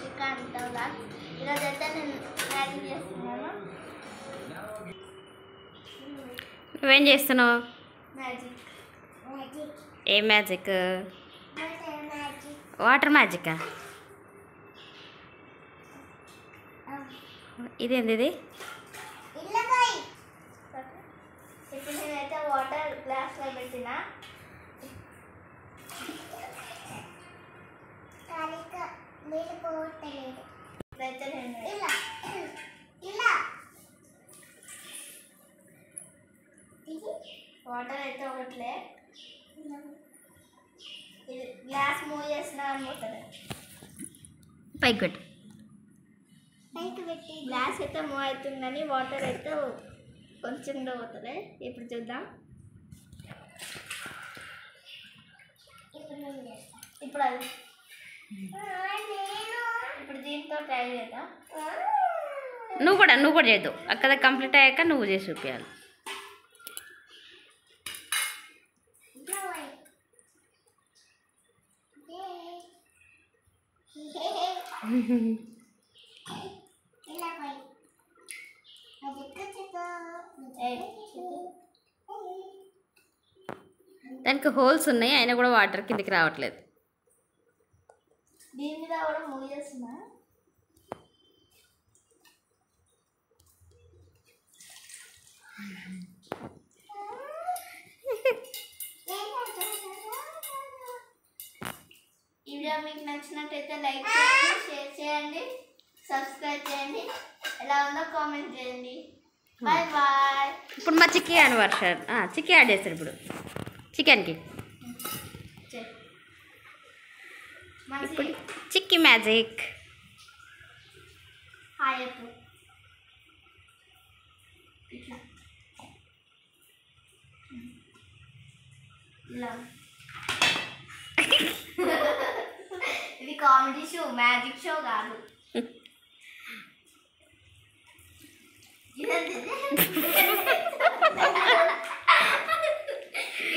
Srikanth vlogs. ఈరోజు అయితే నేను మ్యాజిక్ చేస్తున్నాను. నువ్వేం చేస్తున్నావు? మ్యాజిక్. ఏ మ్యాజిక్? వాటర్ మ్యాజికా? ఇదేంది ఇది? ఇప్పుడు నేనైతే వాటర్ గ్లాస్లో పెట్టిన వాటర్ అయితే ఒకట్లే ఇది గ్లాస్ మూవ్ చేసినా అనుకుంటుంది. పైకి పెట్టు. గ్లాస్ అయితే మూవ్ అవుతుంది కానీ వాటర్ అయితే కొంచెం పోతుంది. ఇప్పుడు చూద్దాం. ఇప్పుడు అది ఇప్పుడు దీంతో ట్రై చేద్దాం. నువ్వు కూడా చేయద్దు. అక్కడ కంప్లీట్ అయ్యాక నువ్వు చేసి చూపించాలి. దానికి హోల్స్ ఉన్నాయి, అయినా కూడా వాటర్ కిందికి రావట్లేదు. దీని మీద కూడా మూవ్ చేస్తున్నా. ఈ వీడియో మీకు నచ్చినట్టయితే లైక్ చేయండి, షేర్ చేయండి, సబ్స్క్రైబ్ చేయండి. ఎలా ఉందో కామెంట్ చేయండి. Bye bye. ఇప్పుడు మా చిక్కీ యానివర్సరీ చిక్కీ యాడ్ చేస్తారు ఇప్పుడు చికెన్కి. ఇప్పుడు చిక్కీ మ్యాజిక్. హాయ్ అప్పు. ఇలా ఇది కామెడీ షో, మ్యాజిక్ షో కాదు.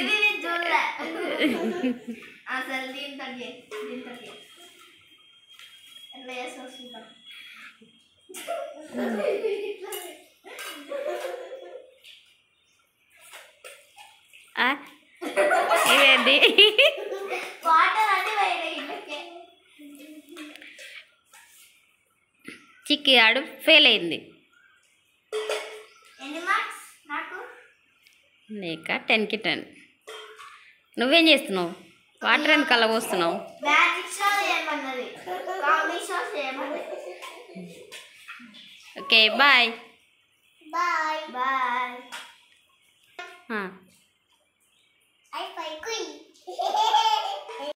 ఇది చూడలే అసలు. దీంతో ఎట్లా చేసి వస్తుందా? ఇదేంటి? వాటర్ అంటే వేరే ఇళ్ళకే. చిక్కీ ఆడు ఫెయిల్ అయింది. ఎన్ని మార్క్స్ నాకు? నీక 10కి 10. నువ్వేం చేస్తున్నావు? వాటర్ ఎందుకు అలా పోస్తున్నావు? మ్యాజిక్ షో చేయమన్నది, కామెడీ షో చేయమన్నది. Okay bye. Bye bye. ఆ. I